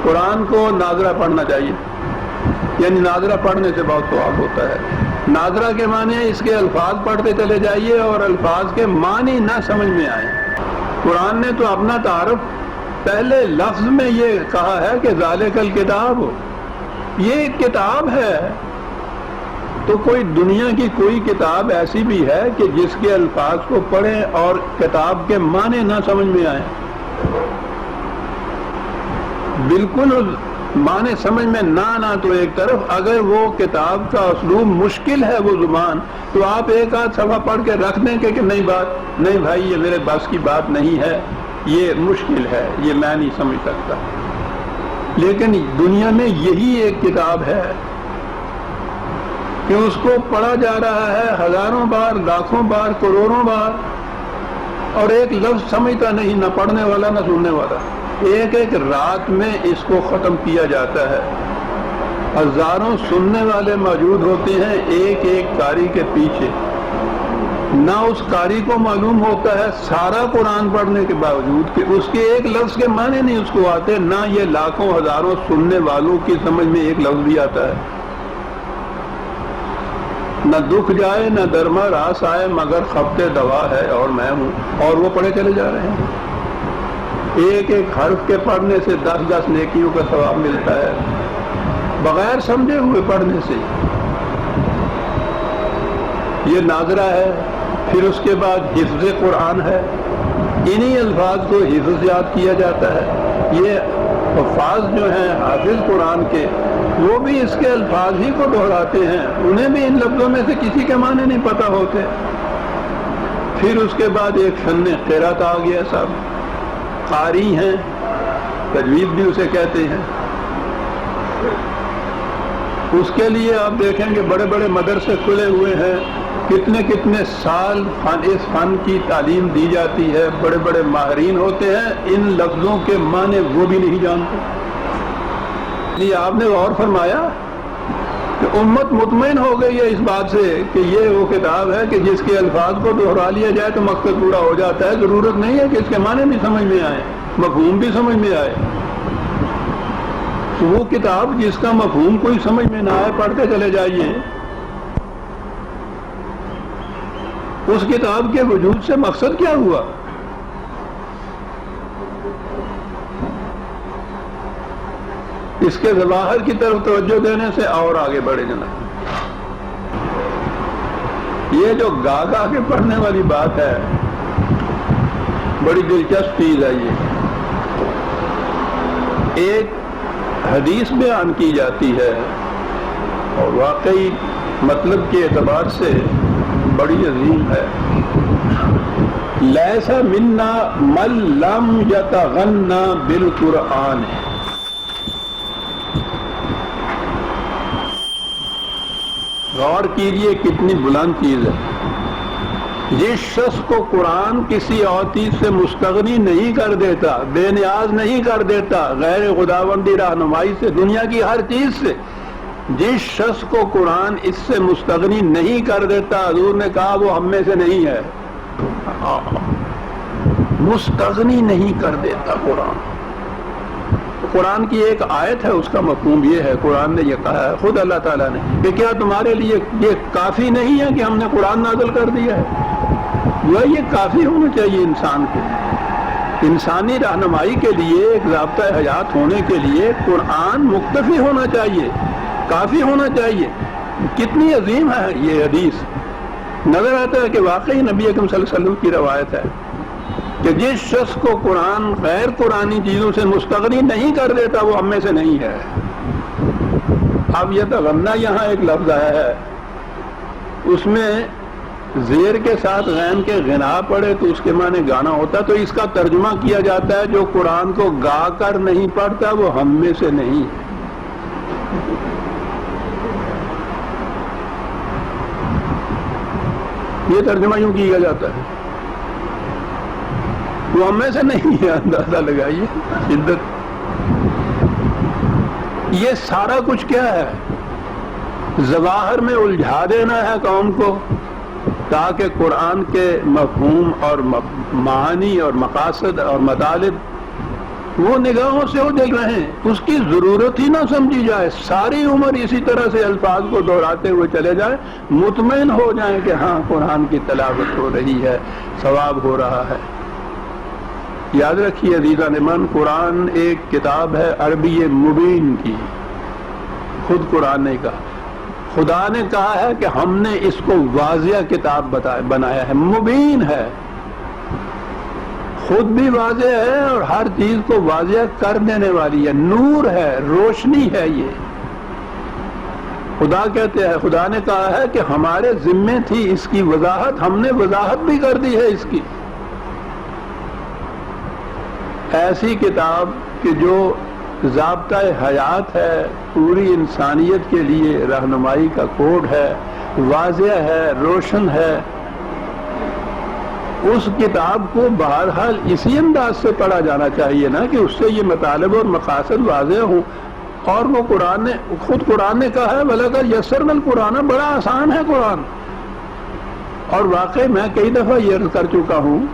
قرآن کو ناظرہ پڑھنا چاہیے، یعنی ناظرہ پڑھنے سے بہت ثواب ہوتا ہے۔ ناظرہ کے معنی ہے اس کے الفاظ پڑھتے چلے جائیے اور الفاظ کے معنی نہ سمجھ میں آئیں۔ قرآن نے تو اپنا تعارف پہلے لفظ میں یہ کہا ہے کہ ذالک الکتاب، یہ ایک کتاب ہے۔ تو کوئی دنیا کی کوئی کتاب ایسی بھی ہے کہ جس کے الفاظ کو پڑھیں اور کتاب کے معنی نہ سمجھ میں آئیں؟ بالکل معنی سمجھ میں نہ آنا تو ایک طرف، اگر وہ کتاب کا اسلوب مشکل ہے وہ زبان، تو آپ ایک آدھ صفحہ پڑھ کے رکھ دیں کہ نہیں بھائی یہ میرے بس کی بات نہیں ہے، یہ مشکل ہے، یہ میں نہیں سمجھ سکتا۔ لیکن دنیا میں یہی ایک کتاب ہے کہ اس کو پڑھا جا رہا ہے ہزاروں بار، لاکھوں بار، کروڑوں بار، اور ایک لفظ سمجھتا نہیں، نہ پڑھنے والا نہ سننے والا۔ ایک ایک رات میں اس کو ختم کیا جاتا ہے، ہزاروں سننے والے موجود ہوتے ہیں ایک ایک قاری کے پیچھے، نہ اس قاری کو معلوم ہوتا ہے سارا قرآن پڑھنے کے باوجود کہ اس کے ایک لفظ کے معنی نہیں اس کو آتے، نہ یہ لاکھوں ہزاروں سننے والوں کی سمجھ میں ایک لفظ بھی آتا ہے۔ نہ دکھ جائے نہ درما راس آئے مگر خفتے دوا ہے اور میں ہوں، اور وہ پڑھے چلے جا رہے ہیں۔ ایک ایک حرف کے پڑھنے سے 10 نیکیوں کا ثواب ملتا ہے، بغیر سمجھے ہوئے پڑھنے سے۔ یہ ناظرہ ہے۔ پھر اس کے بعد حفظ قرآن ہے، انہی الفاظ کو حفظ یاد کیا جاتا ہے۔ یہ حفاظ جو ہیں حافظ قرآن کے، وہ بھی اس کے الفاظ ہی کو دہراتے ہیں، انہیں بھی ان لفظوں میں سے کسی کے معنی نہیں پتہ ہوتے۔ پھر اس کے بعد ایک فن قرأت آ گیا، صاحب قاری ہیں، تجوید بھی اسے کہتے ہیں۔ اس کے لیے آپ دیکھیں کہ بڑے بڑے مدرسے کھلے ہوئے ہیں، کتنے سال اس فن کی تعلیم دی جاتی ہے، بڑے بڑے ماہرین ہوتے ہیں، ان لفظوں کے معنی وہ بھی نہیں جانتے۔ یہ آپ نے غور فرمایا کہ امت مطمئن ہو گئی ہے اس بات سے کہ یہ وہ کتاب ہے کہ جس کے الفاظ کو دہرا لیا جائے تو مقصد پورا ہو جاتا ہے، ضرورت نہیں ہے کہ اس کے معنی بھی سمجھ میں آئے، مفہوم بھی سمجھ میں آئے۔ تو وہ کتاب جس کا مفہوم کوئی سمجھ میں نہ آئے، پڑھتے چلے جائیے، اس کتاب کے وجود سے مقصد کیا ہوا؟ اس کے ظواہر کی طرف توجہ دینے سے اور آگے بڑھے جناب۔ یہ جو گا گا کے پڑھنے والی بات ہے، بڑی دلچسپ چیز ہے۔ یہ ایک حدیث بیان کی جاتی ہے اور واقعی مطلب کے اعتبار سے بڑی عظیم ہے۔ لیس منا من لم یتغنى بالقرآن، غور کیجئے کتنی بلند چیز ہے۔ جس شخص کو قرآن کسی اور چیز سے مستغنی نہیں کر دیتا، بے نیاز نہیں کر دیتا، غیر خداوندی رہنمائی سے، دنیا کی ہر چیز سے، جس شخص کو قرآن اس سے مستغنی نہیں کر دیتا، حضور نے کہا وہ ہم میں سے نہیں ہے۔ مستغنی نہیں کر دیتا قرآن کی ایک آیت ہے، اس کا مفہوم یہ ہے، قرآن نے یہ کہا ہے خود اللہ تعالیٰ نے کہ کیا تمہارے لیے یہ کافی نہیں ہے کہ ہم نے قرآن نازل کر دیا ہے؟ وہ یہ کافی ہونا چاہیے انسان کو، انسانی رہنمائی کے لیے، ایک ضابطۂ حیات ہونے کے لیے قرآن مکتفی ہونا چاہیے، کافی ہونا چاہیے۔ کتنی عظیم ہے یہ حدیث، نظر آتا ہے کہ واقعی نبی اکرم صلی اللہ علیہ وسلم کی روایت ہے کہ جس شخص کو قرآن غیر قرآنی چیزوں سے مستغنی نہیں کر دیتا وہ ہم میں سے نہیں ہے۔ اب یہ تغنا یہاں ایک لفظ آیا ہے، اس میں زیر کے ساتھ غین کے غنا پڑے تو اس کے معنی گانا ہوتا، تو اس کا ترجمہ کیا جاتا ہے جو قرآن کو گا کر نہیں پڑھتا وہ ہم میں سے نہیں ہے۔ یہ ترجمہ یوں کیا جاتا ہے، وہ ہم میں سے نہیں ہے۔ اندازہ لگائیے شدت۔ یہ سارا کچھ کیا ہے؟ ظواہر میں الجھا دینا ہے قوم کو تاکہ قرآن کے مفہوم اور معانی اور مقاصد اور مطالب وہ نگاہوں سے اجل رہے ہیں، اس کی ضرورت ہی نہ سمجھی جائے، ساری عمر اسی طرح سے الفاظ کو دہراتے ہوئے چلے جائیں، مطمئن ہو جائیں کہ ہاں قرآن کی تلاوت ہو رہی ہے، ثواب ہو رہا ہے۔ یاد رکھیے عزیزان من، قرآن ایک کتاب ہے عربی مبین کی، خود قرآن نے کہا، خدا نے کہا ہے کہ ہم نے اس کو واضح کتاب بنایا ہے، مبین ہے، خود بھی واضح ہے اور ہر چیز کو واضح کر دینے والی ہے، نور ہے، روشنی ہے۔ یہ خدا کہتے ہیں، خدا نے کہا ہے کہ ہمارے ذمے تھی اس کی وضاحت، ہم نے وضاحت بھی کر دی ہے اس کی۔ ایسی کتاب کہ جو ضابطۂ حیات ہے، پوری انسانیت کے لیے رہنمائی کا کوڈ ہے، واضح ہے، روشن ہے، اس کتاب کو بہرحال اسی انداز سے پڑھا جانا چاہیے نا کہ اس سے یہ مطالب اور مقاصد واضح ہوں۔ اور وہ قرآن نے خود قرآن نے کہا ہے وَلَقَدْ يَسَّرْنَا الْقُرْآنَ، بڑا آسان ہے قرآن۔ اور واقعی میں کئی دفعہ یہ عرض کر چکا ہوں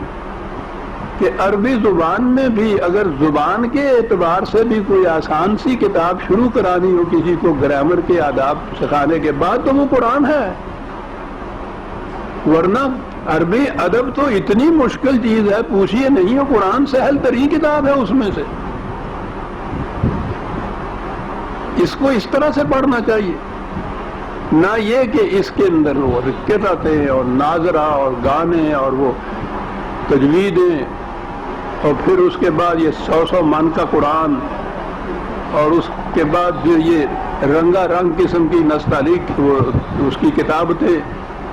کہ عربی زبان میں بھی اگر زبان کے اعتبار سے بھی کوئی آسان سی کتاب شروع کرانی ہو کسی کو گرامر کے آداب سکھانے کے بعد تو وہ قرآن ہے، ورنہ عربی ادب تو اتنی مشکل چیز ہے پوچھئے نہیں، قرآن سہل ترین کتاب ہے اس میں سے۔ اس کو اس طرح سے پڑھنا چاہیے، نہ یہ کہ اس کے اندر وہ قطعتیں اور ناظرہ اور گانے اور وہ تجویدیں اور پھر اس کے بعد یہ 100 من کا قرآن اور اس کے بعد جو یہ رنگا رنگ قسم کی نستعلیق اس کی کتابتیں،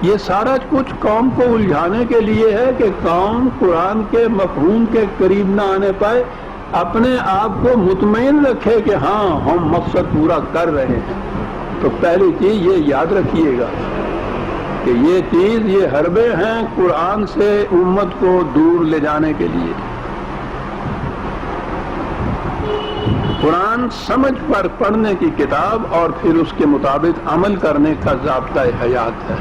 یہ سارا کچھ قوم کو الجھانے کے لیے ہے کہ قوم قرآن کے مفہوم کے قریب نہ آنے پائے، اپنے آپ کو مطمئن رکھے کہ ہاں ہم مقصد پورا کر رہے ہیں۔ تو پہلی چیز یہ یاد رکھیے گا کہ یہ چیز، یہ حربے ہیں قرآن سے امت کو دور لے جانے کے لیے۔ قرآن سمجھ پر پڑھنے کی کتاب اور پھر اس کے مطابق عمل کرنے کا ضابطۂ حیات ہے۔